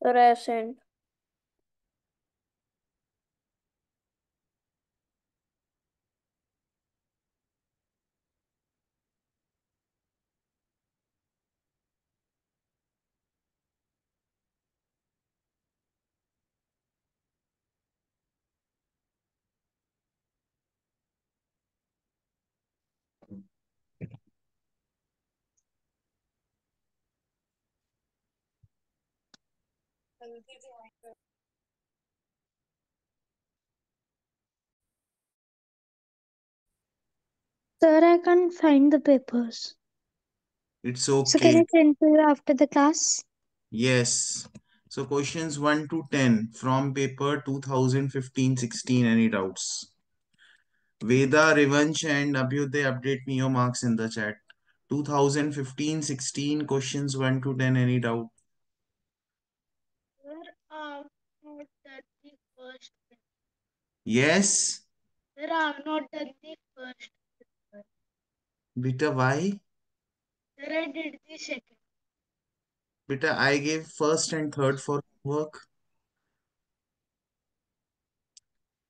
Fluorescent. Sir, I can't find the papers. It's So can I okay. send to you after the class? Yes. So questions 1 to 10 from paper 2015-16. Any doubts? Veda, Revanch and Abhyuday, update me your marks in the chat. 2015-16 questions 1 to 10. Any doubt? Sir, not done the first paper. Yes. Sir, I've not done the first paper. Beta, why? Sir, I did the second. Beta, I gave first and third for work.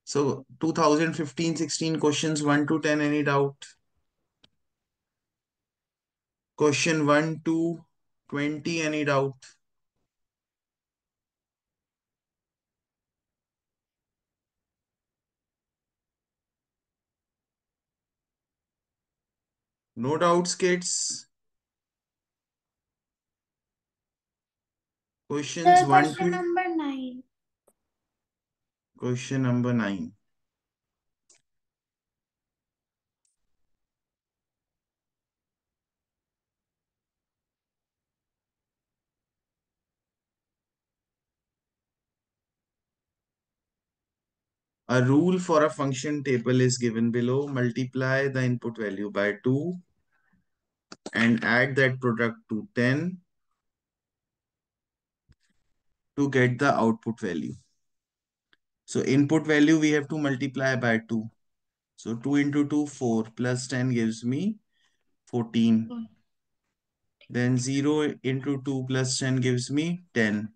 So 2015-16 questions 1 to 10. Any doubt? Question 1 to 20. Any doubt? No doubts, kids. Questions Sir, 1 question to number 9. question number 9. A rule for a function table is given below. Multiply the input value by 2 and add that product to 10 to get the output value. So input value we have to multiply by 2. So 2 into 2, 4 plus 10 gives me 14. Then 0 into 2 plus 10 gives me 10.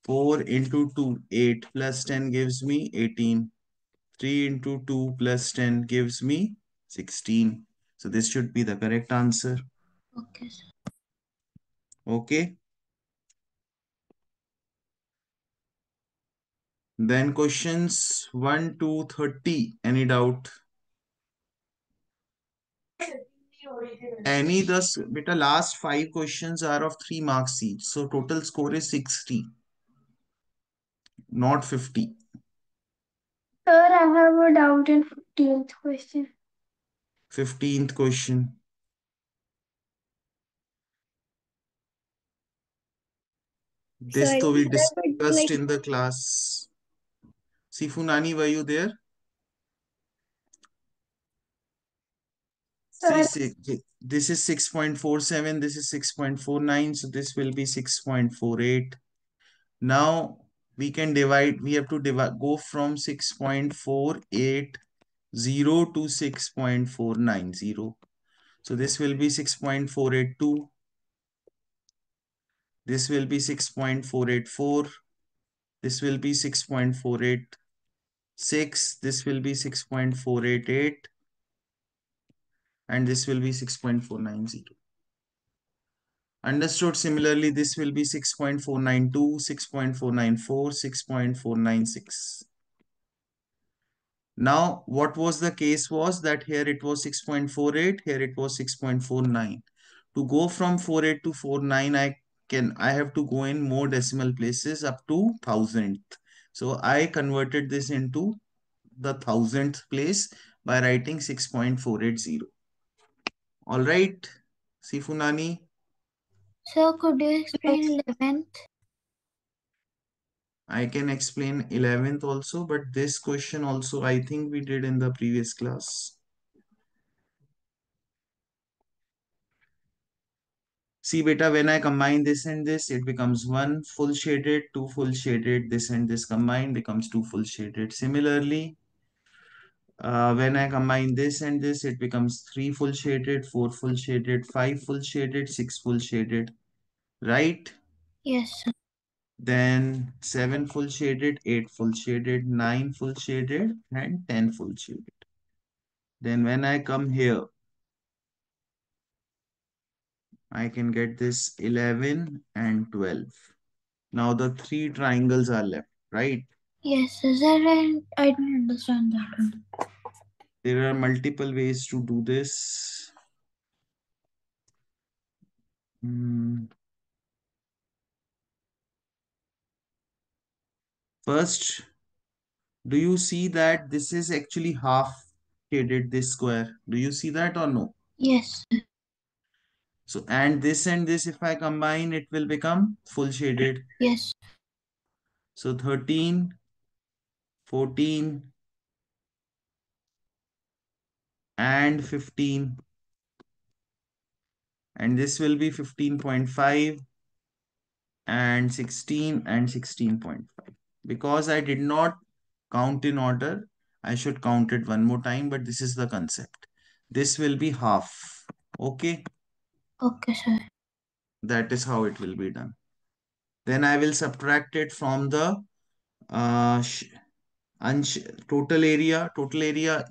4 into 2, 8 plus 10 gives me 18. 3 into 2 plus 10 gives me 16. So this should be the correct answer. Okay, sir. Okay. Then questions 1 to 30. Any doubt? Any thus, beta, last 5 questions are of 3 marks each. So total score is 60, not 50. Sir, I have a doubt in 15th question. 15th question. This Sorry, though we sir, but discussed like, in the class. Sifunani, were you there? See, sir, this is 6.47, this is 6.49, so this will be 6.48. Now we can divide, we have to divide, go from 6.480 to 6.490. So this will be 6.482. This will be 6.484. This will be 6.486. This will be 6.488. And this will be 6.490. Understood. Similarly, this will be 6.492, 6.494, 6.496. Now, what was the case was that here it was 6.48, here it was 6.49. To go from 48 to 49, I have to go in more decimal places up to thousandth. So I converted this into the thousandth place by writing 6.480. All right, Sifunani. sir, could you explain 11th? I can explain 11th also, but this question also I think we did in the previous class. See beta, when I combine this and this, it becomes 1 full shaded, 2 full shaded, this and this combined becomes 2 full shaded. Similarly, when I combine this and this, it becomes 3 full shaded, 4 full shaded, 5 full shaded, 6 full shaded, right? Yes, sir. then 7 full shaded, 8 full shaded, 9 full shaded, and 10 full shaded. Then when I come here, I can get this 11 and 12. Now the three triangles are left, right? Yes, sir. I didn't understand that one. There are multiple ways to do this. Hmm. First, do you see that this is actually half shaded, this square? Do you see that or no? Yes, sir. So, and this, if I combine, it will become full shaded. Yes. So 13, 14, and 15. And this will be 15.5 and 16 and 16.5. Because I did not count in order, I should count it one more time, but this is the concept. This will be half. Okay, Okay, sir. that is how it will be done. Then I will subtract it from the uh, sh- total area. Total area,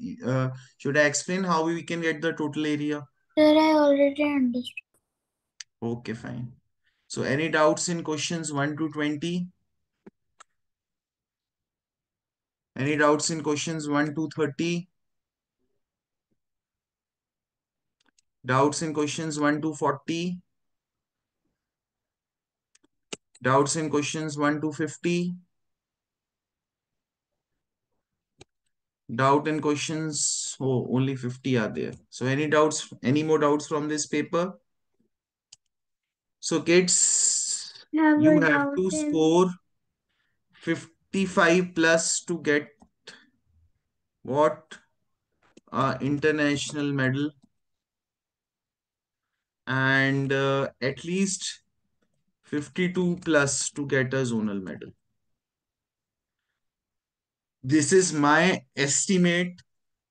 should I explain how we can get the total area? Sir, I already understood. Okay, fine. So any doubts in questions 1 to 20? Any doubts in questions 1 to 30? Doubts in questions 1 to 40? Doubts in questions 1 to 50? Doubt in questions, oh, only 50 are there. So any doubts, any more doubts from this paper? So kids, Have you a have doubt to in. score 55 plus to get what? International medal, and at least 52 plus to get a zonal medal. This is my estimate.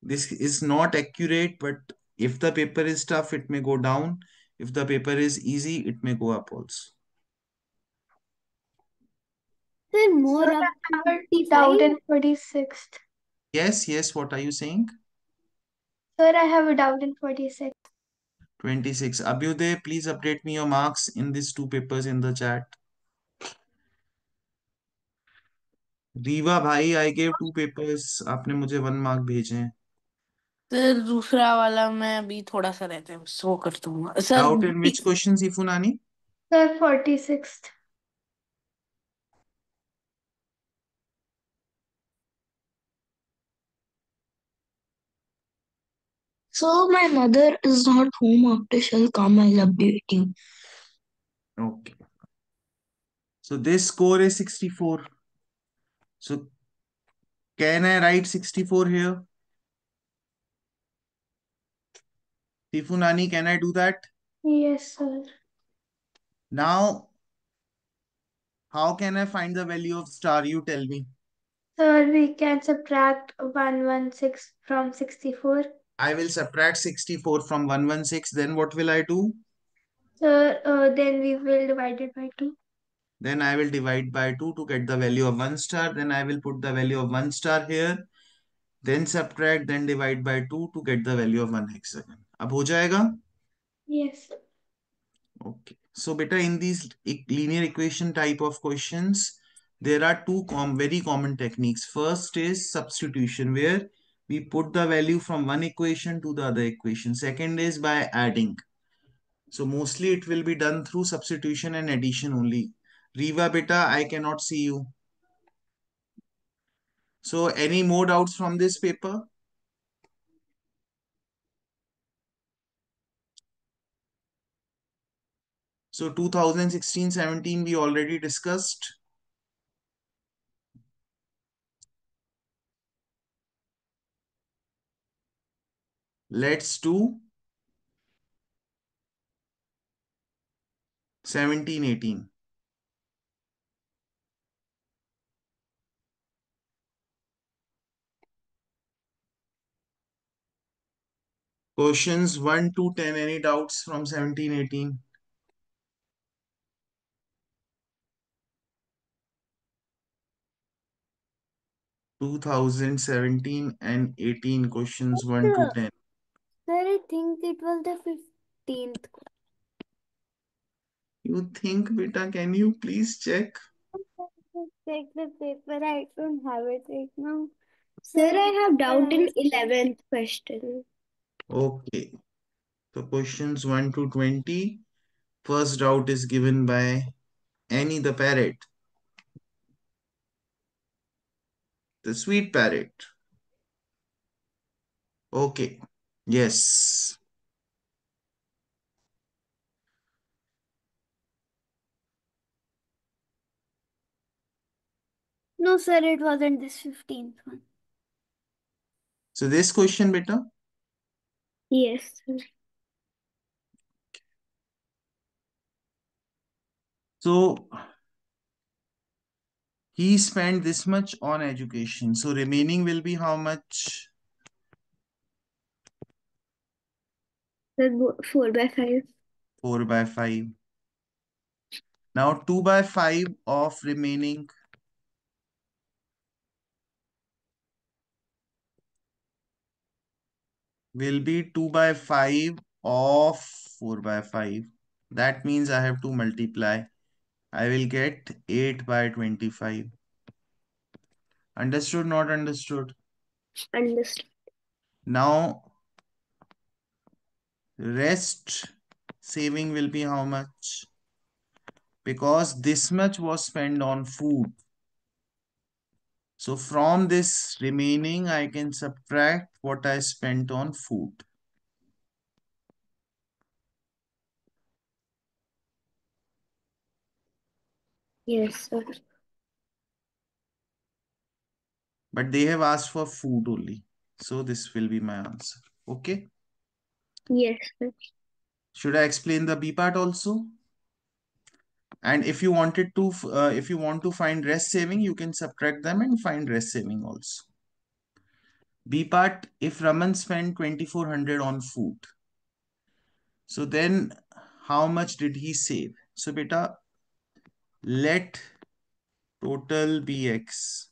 This is not accurate, but if the paper is tough, it may go down. If the paper is easy, it may go up also. Sir, more up to I have a doubt 55. In 46th. Yes, yes, what are you saying? Sir, I have a doubt in 46. 26. Abhyuday, please update me your marks in these two papers in the chat. Rewa भाई, I gave two papers. आपने मुझे 1 mark भेजे हैं. Sir दूसरा वाला मैं अभी थोड़ा सा रहता है सो कर दूंगा sir. Doubt in which question, Sifunani? Sir, 46th. So my mother is not home after she'll come. I'll update you. Okay. So this score is 64. So can I write 64 here? Sifunani, can I do that? Yes, sir. Now, how can I find the value of star? You tell me. Sir, we can subtract 116 from 64. I will subtract 64 from 116. Then what will I do? Sir, then we will divide it by 2. Then I will divide by 2 to get the value of 1 star. Then I will put the value of 1 star here. Then subtract, then divide by 2 to get the value of 1 hexagon. अब हो जाएगा? Yes. Okay. So beta, in these linear equation type of questions, there are two very common techniques. First is substitution, where we put the value from one equation to the other equation. Second is by adding. So mostly it will be done through substitution and addition only. Riva beta, I cannot see you. So any more doubts from this paper? So 2016-17 we already discussed. Let's do 17-18. Questions 1 to 10. Any doubts from 17-18? 2017 and 18 questions 1 to 10. Sir, I think it was the 15th. You think, beta, can you please check? Check the paper. I don't have it right now. Sir, I have doubt in 11th question. Okay. So questions 1 to 20. First doubt is given by Annie the parrot, the sweet parrot. Okay. Yes. No, sir, it wasn't this 15th one. So this question, beta. Yes, sir. So he spent this much on education. So remaining will be how much? Sir, 4 by 5. 4 by 5. Now 2 by 5 of remaining will be 2 by 5 of 4 by 5. That means I have to multiply. I will get 8 by 25. Understood, not understood? Understood. Now rest saving will be how much? Because this much was spent on food. So from this remaining, I can subtract what I spent on food. Yes, sir. But they have asked for food only. So this will be my answer. Okay. Yes, sir. Should I explain the B part also? And if you wanted to, if you want to find rest saving, you can subtract them and find rest saving also. B part, if Raman spent 2400 on food, so then how much did he save? So beta, let total be X.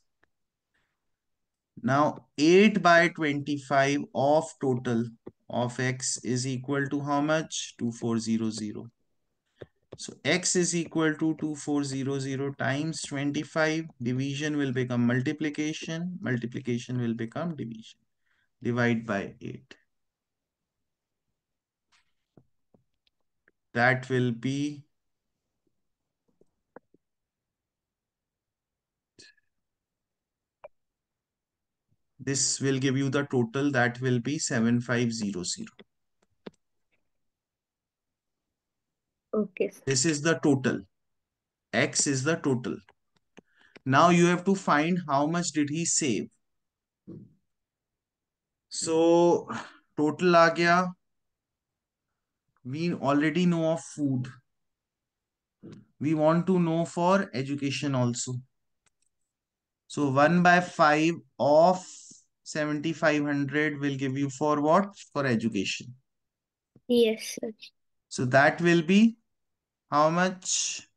Now 8 by 25 of total of X is equal to how much? 2400. So X is equal to 2400 times 25. Division will become multiplication. Multiplication will become division. Divide by 8. That will be, this will give you the total. That will be 7500. Okay, sir. This is the total. X is the total. Now you have to find how much did he save. So total आ गया. We already know of food. We want to know for education also. So 1 by 5 of 7500 will give you for what? For education. Yes, sir. So that will be how much?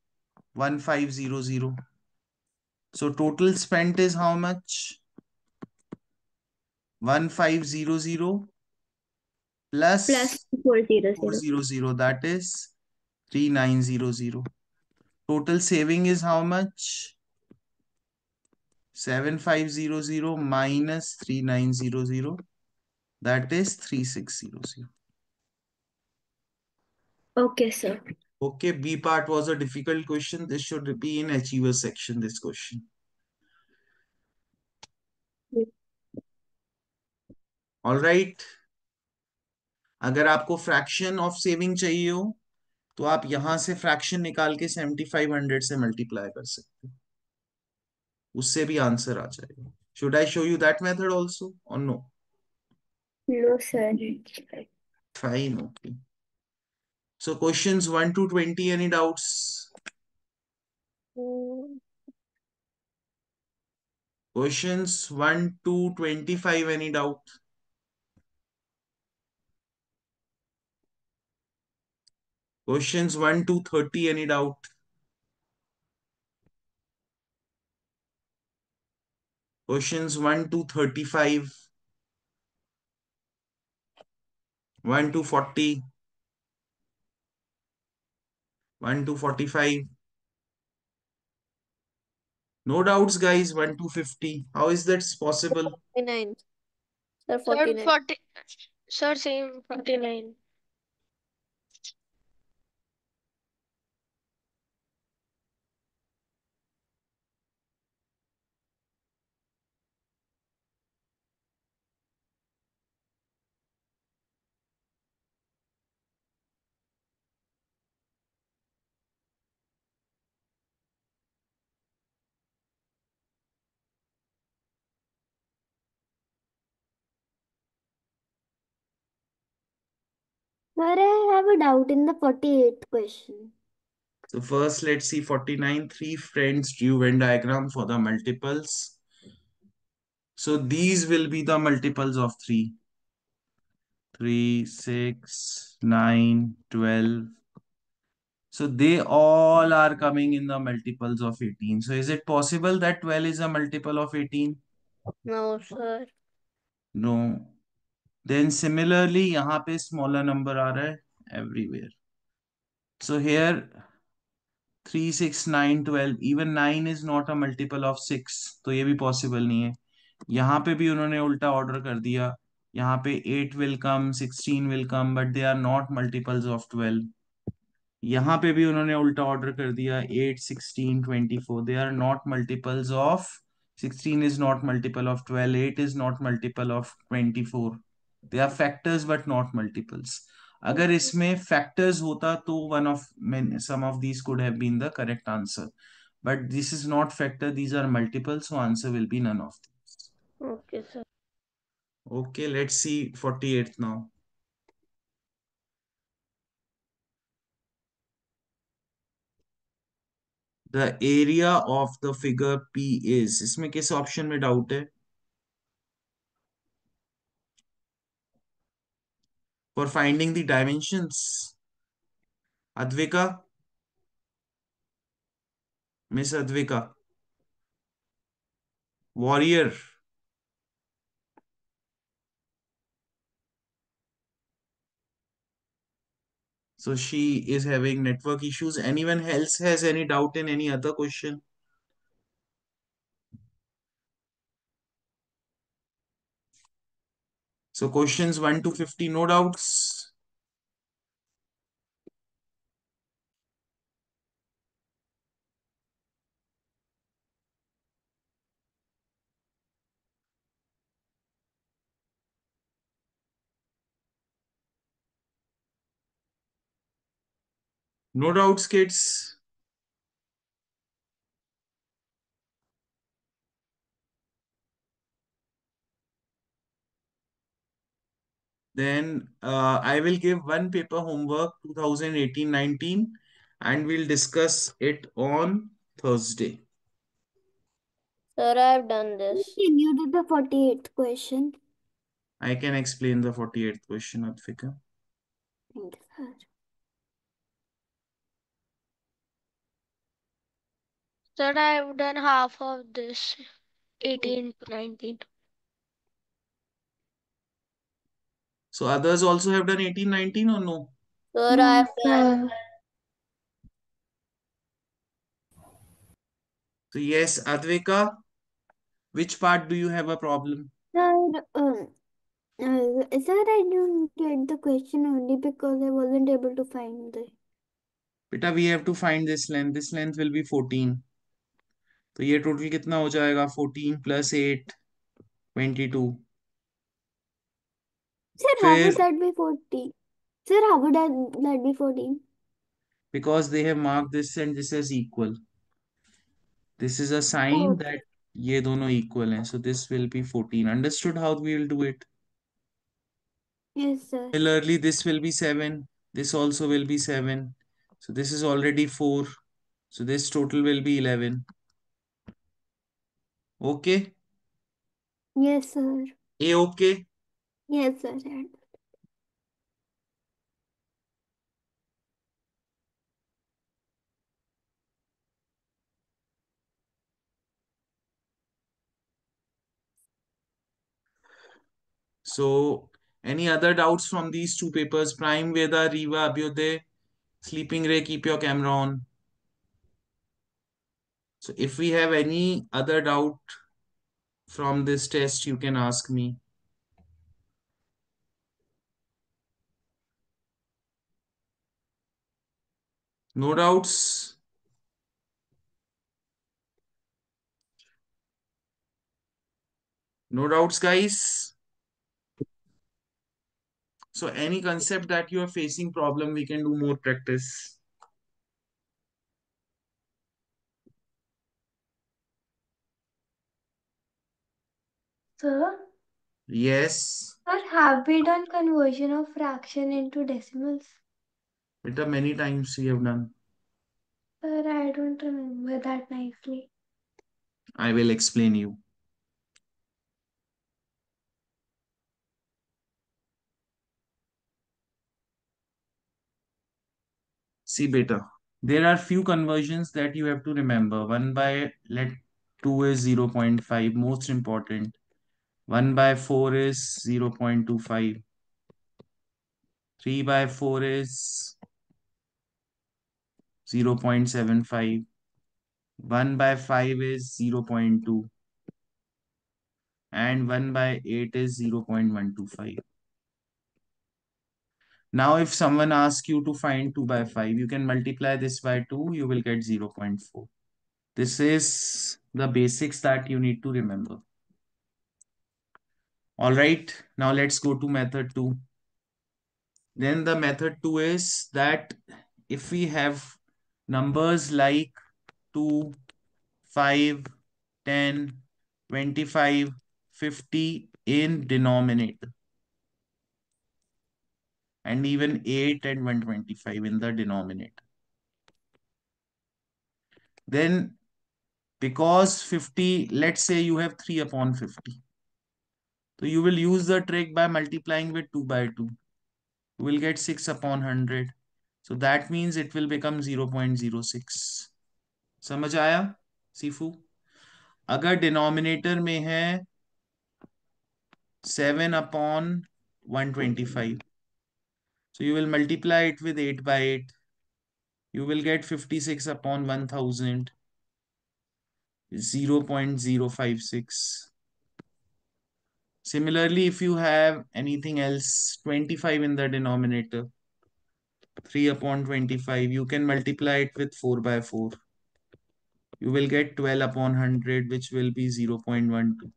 1500. So total spent is how much? 1500 Plus plus 400. 400. That is 3900. Total saving is how much? 7500 minus 3900. That is 3600. Okay, sir. Okay, B part was a difficult question. This should be in achiever section, this question. All right. अगर आपको fraction of saving चाहिए हो तो आप यहां से fraction निकाल के 7500 से मल्टीप्लाई कर सकते हो. उससे भी आंसर आ जाएगा. Should I show you that method also or no? No, sir. Fine, okay. So questions 1 to 20, any doubts? Mm, Questions 1 to 25, any doubt? Questions 1 to 30, any doubt? Questions 1 to 35, 1 to 40, 1 to 45. No doubts, guys. 1 to 50. How is that possible? 49. Sir, Sir, 49. 40. Sir, same 49. Sir, I have a doubt in the 48th question. So first, let's see 49. Three friends drew Venn diagram for the multiples. So these will be the multiples of 3. 3, 6, 9, 12. So they all are coming in the multiples of 18. So is it possible that 12 is a multiple of 18? No, sir. No. Then similarly, यहाँ पे smaller number आ रहा है everywhere. So here 3, 6, 9, 12. Even 9 is not a multiple of 6. तो ये भी possible नहीं है. यहाँ पे भी उन्होंने उल्टा ऑर्डर कर दिया. यहाँ पे 8 will come, 16 will come, but they are not multiples of 12. यहाँ पे भी उन्होंने उल्टा ऑर्डर कर दिया. 8, 16, 24. They are not multiples of 16 is not multiple of 12. 8 is not multiple of 24. They are factors but not multiples. अगर इसमें factors होता तो one of some of these could have been the correct answer. But this is not factor. These are multiples, so answer will be none of these. Okay, sir. Okay, let's see 48th now. The area of the figure P is. इसमें किस option में doubt है? For finding the dimensions. Advika? Miss Advika. Warrior. So she is having network issues. Anyone else has any doubt in any other question? So questions 1 to 50, no doubts. No doubts, kids. Then I will give one paper homework 2018-19 and we'll discuss it on Thursday. Sir, I have done this. Can you do the 48th question? I can explain the 48th question, Advika. Thank you, sir. Sir, I have done half of this. 18 to 19. So others also have done 18-19 or no? Sir, I No, have done. sir. So yes, Advika, which part do you have a problem? Sir, sir, I don't get the question only because I wasn't able to find the. Beta, we have to find this length. This length will be 14. तो ये total कितना हो जाएगा? 14 plus 8, 22. Sir, how would फिर that be 40? Sir, how would that be 14? because they have marked this and this as equal. This is a sign Oh, that ये दोनों equal हैं. So this will be 14. Understood how we will do it? yes, sir. Similarly, this will be 7. This also will be 7. So this is already 4. So this total will be 11. Okay? Yes, sir. A okay? Yes, sir. Sir. So, any other doubts from these two papers? Prime, Veda, Riva, Abhyuday, Sleeping Ray, keep your camera on. So, if we have any other doubt from this test, you can ask me. No doubts? No doubts, guys? So, any concept that you are facing problem, we can do more practice. Sir, Yes. sir, have we done conversion of fraction into decimals? Beta, many times we have done. Sir, I don't remember that nicely. I will explain you. See, beta, there are few conversions that you have to remember. 1 by let 2 is 0.5, most important. 1 by 4 is 0.25. 3 by 4 is 0.75. 1 by 5 is 0.2. And 1 by 8 is 0.125. Now, if someone asks you to find 2 by 5, you can multiply this by 2, you will get 0.4. This is the basics that you need to remember. All right, now let's go to method 2. Then the method 2 is that if we have numbers like 2, 5, 10, 25, 50 in denominator and even 8 and 125 in the denominator, then because 50, let's say you have 3 upon 50. So you will use the trick by multiplying with 2 by 2. You will get 6 upon 100. So that means it will become 0.06. समझ आया सीफू? अगर denominator में है 7 upon 125, so you will multiply it with 8 by 8. You will get 56 upon 1000, 0.056. Similarly, if you have anything else, 25 in the denominator, 3 upon 25, you can multiply it with 4 by 4. You will get 12 upon 100, which will be 0.12.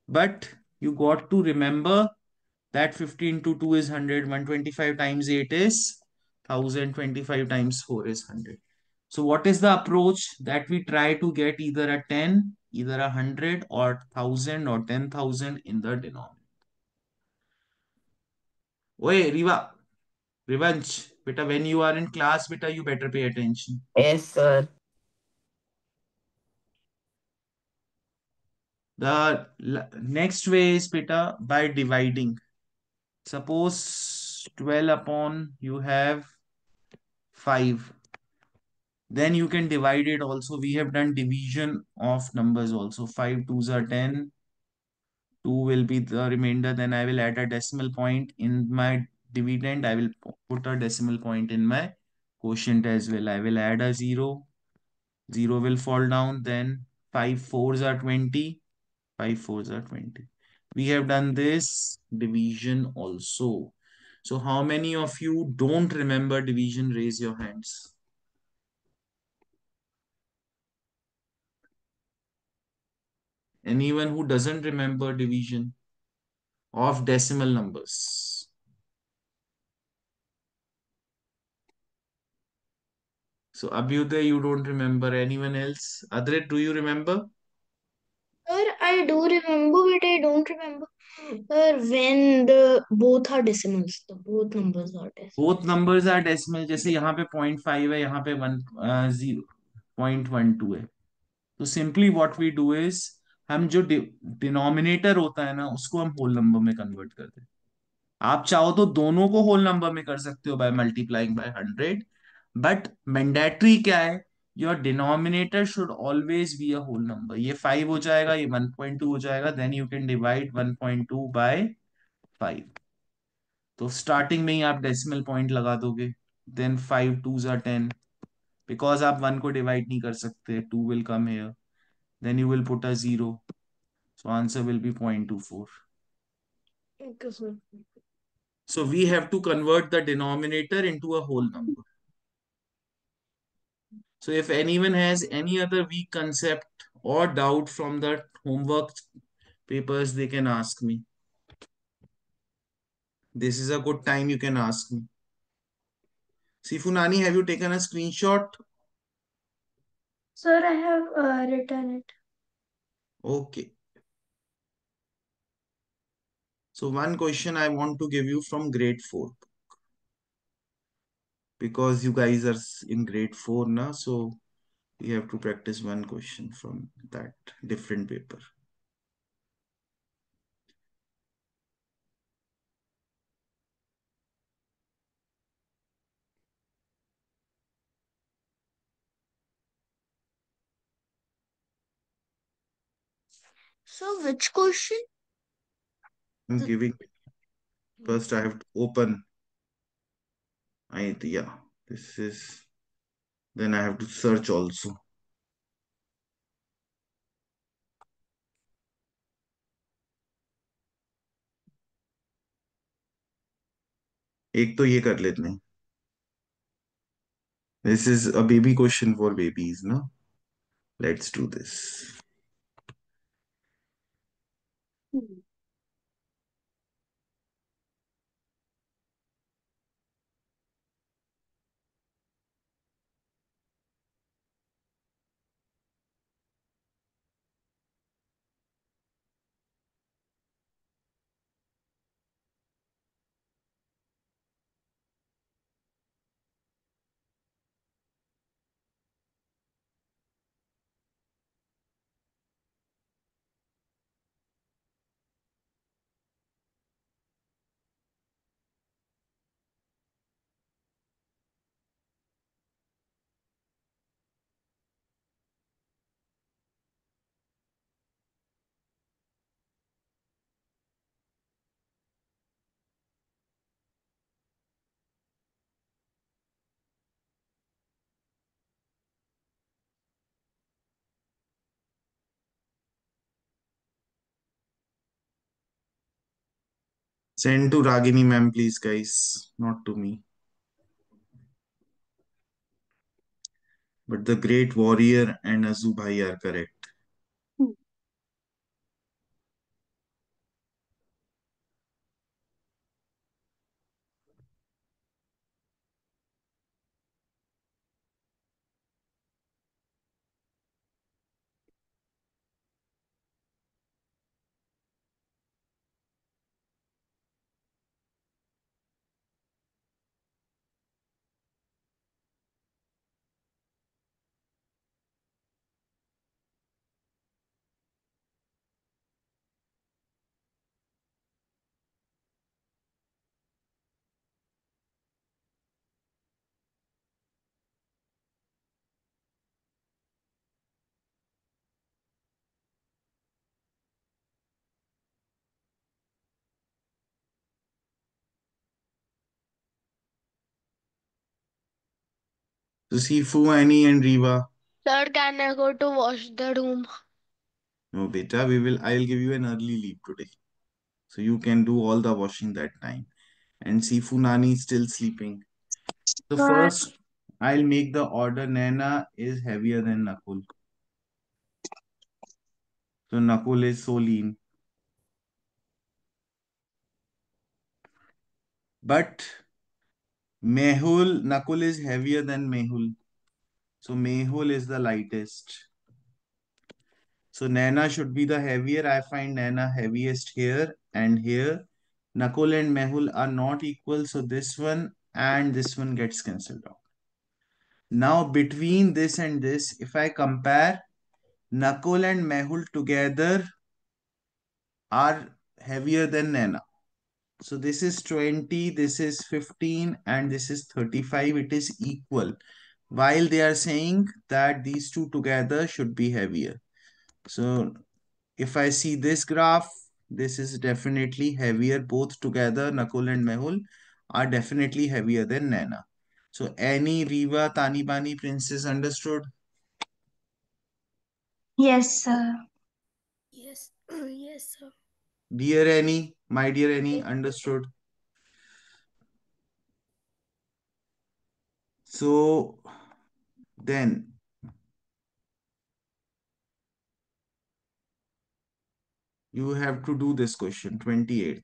But you got to remember that 50 into 2 is 100, 125 times 8 is 1000, 25 times 4 is 100. So what is the approach that we try to get either a 10, either a 100 or 1000 or 10,000 in the denominator? Oye, Riva, Rivanch, beta, when you are in class, beta, you better pay attention. Yes, sir. The next way is beta by dividing. Suppose 12 upon you have 5. Then you can divide it also. We have done division of numbers also. 5 twos are 10. 2 will be the remainder. Then I will add a decimal point in my dividend. I will put a decimal point in my quotient as well. I will add a 0. 0 will fall down. Then 5 fours are 20. 5 fours are 20. We have done this division also. So how many of you don't remember division? Raise your hands. Anyone who doesn't remember division of decimal numbers? So Abhyuday, you don't remember. Anyone else? Adrit, do you remember? Sir, I do remember, but I don't remember when the both are decimals. The both numbers are decimals. Both numbers are decimal. जैसे यहाँ पे 0.5 है, यहाँ पे 0.12 है. तो simply what we do is हम जो डिनोमिनेटर होता है ना उसको हम होल नंबर में कन्वर्ट कर दें. आप चाहो तो दोनों को होल नंबर में कर सकते हो by multiplying by 100. But mandatory क्या है? Your denominator should always be a whole number. ये 5 हो जाएगा, ये 1.2 हो जाएगा. Then you can divide 1.2 by 5। तो स्टार्टिंग में ही आप डेसिमल पॉइंट लगा दोगे, देन 5 2s are 10, बिकॉज आप 1 को डिवाइड नहीं कर सकते, 2 will come here, then you will put a 0, so answer will be 0.24. Okay, sir. So we have to convert the denominator into a whole number. So if anyone has any other weak concept or doubt from the homework papers, they can ask me. This is a good time you can ask me. Sifunani, have you taken a screenshot? Sir, I have written it. Okay. So one question I want to give you from grade 4, because you guys are in grade 4 now, so we have to practice one question from that different paper. So, which question? I'm The- giving, first I have to open. Yeah, this is, then I have to search also. एक तो ये कर लेते हैं. This is a baby question for babies, no? Let's do this. Send to Ragini ma'am, please, guys. Not to me. But the great warrior and Azu Bhai are correct. So Sifu, Annie, and Riva. Sir, can I go to wash the room? No, beta, I'll give you an early leave today. So you can do all the washing that time. And Sifu Nani is still sleeping. So Sir, first, I'll make the order. Nana is heavier than Nakul. So Nakul is so lean. But Nakul is heavier than Mehul. So Mehul is the lightest. So Nana should be the heavier. I find Nana heaviest here and here. Nakul and Mehul are not equal. So this one and this one gets cancelled out. Now between this and this, if I compare, Nakul and Mehul together are heavier than Nana. So this is 20, this is 15, and this is 35. It is equal. While they are saying that these two together should be heavier. So if I see this graph, This is definitely heavier. Both together, Nakul and Mehul are definitely heavier than Naina. So Annie, Riva, Tani Bani, Princess understood? Yes, sir. Yes, yes, sir. Dear Annie, my dear Annie, Yes. understood? So then you have to do this question, 28th.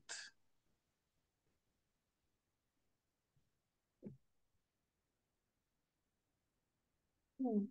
Hmm.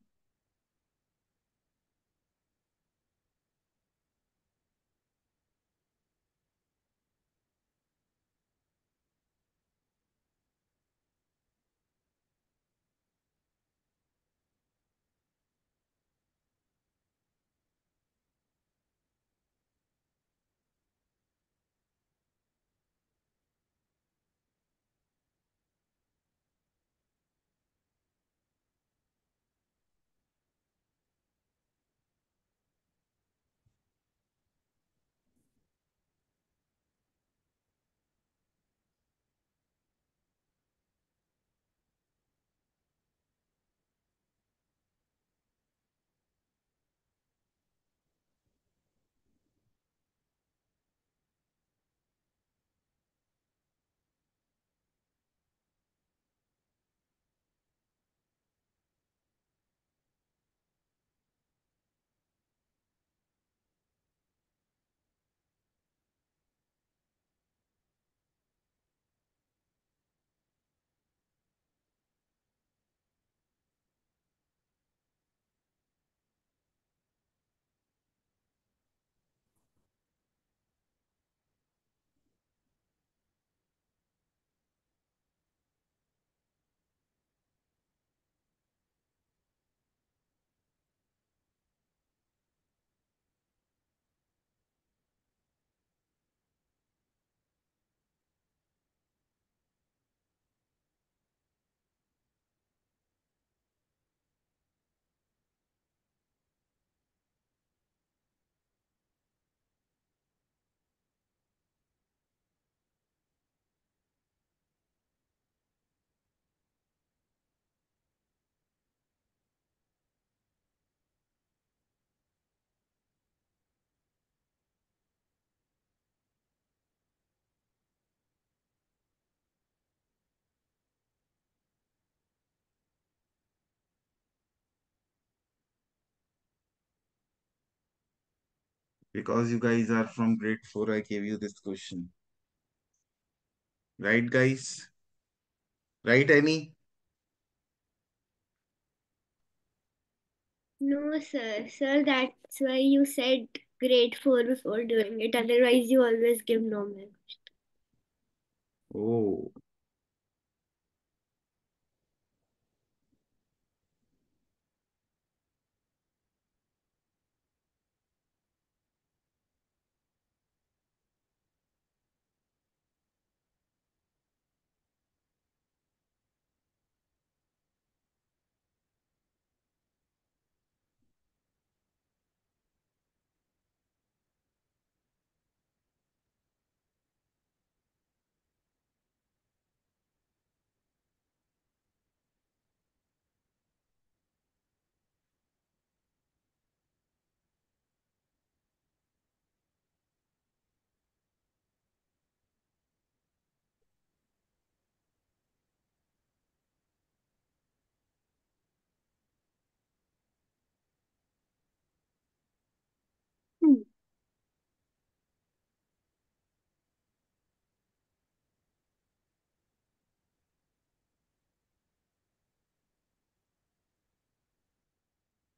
Because you guys are from grade 4, I gave you this question. Right, guys? Right, Annie? No, sir. Sir, that's why you said grade 4 before doing it. Otherwise, you always give normal. Oh, Hmm.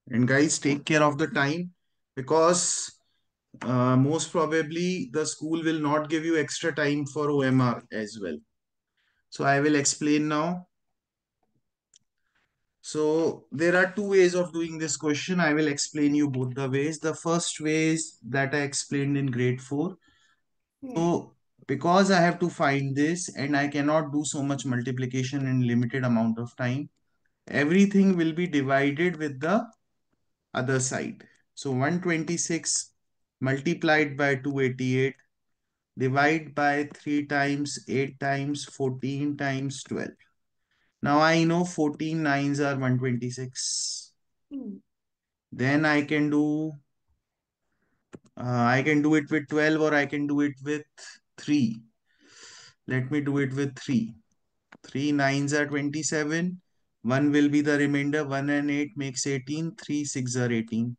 and guys, take care of the time because most probably the school will not give you extra time for OMR as well. So I will explain now. So there are two ways of doing this question. I will explain you both the ways. The first way is that I explained in grade 4. Hmm. So because I have to find this and I cannot do so much multiplication in limited amount of time, everything will be divided with the other side. So 126 multiplied by 288 divide by 3 times, 8 times, 14 times 12. Now I know 14 nines are 126. Then I can do it with 12 or I can do it with 3. Let me do it with 3. 3 nines are 27. 1 will be the remainder. 1 and 8 makes 18. 3 6 are 18.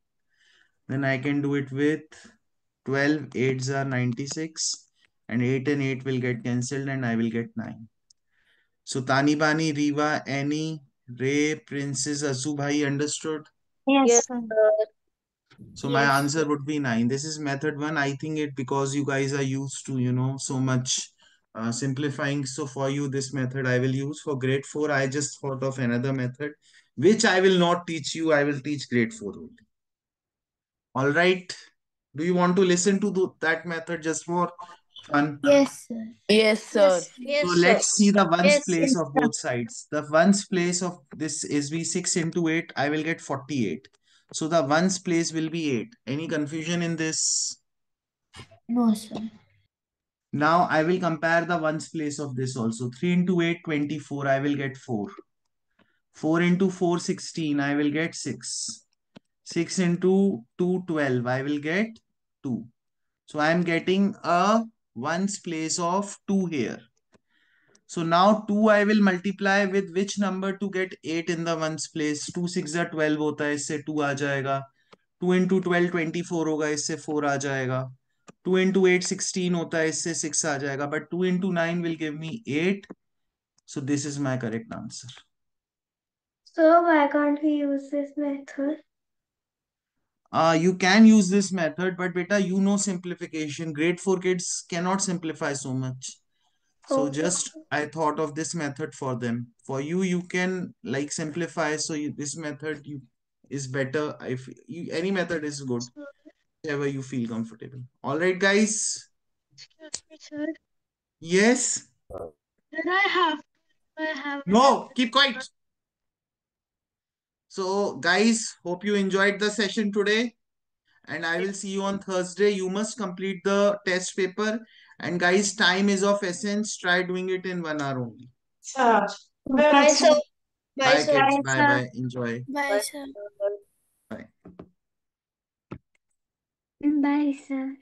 Then I can do it with 12. 8s are 96. And 8 and 8 will get cancelled and I will get 9. So Tani Bani, Riva, Annie, Ray, Princess, Asu Bhai understood? Yes, Yes, sir. sir. So my Yes. answer would be 9. This is method 1. I think it because you guys are used to, so much simplifying. So for you, this method I will use. For grade 4, I just thought of another method, which I will not teach you. I will teach grade 4 only. All right. Do you want to listen to that method just for fun? Yes, sir. Yes, sir. Yes, So yes, sir. let's see the ones Yes, place yes, of sir. both sides. The ones place of this is be 6 into 8. I will get 48. So the ones place will be 8. Any confusion in this? No, sir. Now I will compare the ones place of this also. 3 into 8, 24. I will get 4. 4 into 4, 16. I will get 6. 6 into 2, 12. I will get 2. So I am getting a ones place of 2 here. So now 2 I will multiply with which number to get 8 in the ones place. 2 6 are 12 होता है, इससे 2 आ जाएगा. 2 into 12 24 होगा, इससे 4 आ जाएगा. 2 into 8 16 होता है, इससे 6 आ जाएगा. But 2 into 9 will give me 8. So this is my correct answer. So why can't we use this method? You can use this method, but beta, simplification. Grade 4 kids cannot simplify so much. So Okay. just I thought of this method for them. For you, you can like simplify. So this method is better. If any method is good, whatever you feel comfortable. All right, guys. Excuse me, sir. Yes. Then I have No. Keep quiet. So, guys, hope you enjoyed the session today. And I will see you on Thursday. You must complete the test paper. And guys, time is of essence. Try doing it in 1 hour only. Sir. Bye, sir. Bye, Bye, sir. kids. Bye, Bye sir. bye. Enjoy. Bye, Bye, sir. sir. Bye. Bye, sir.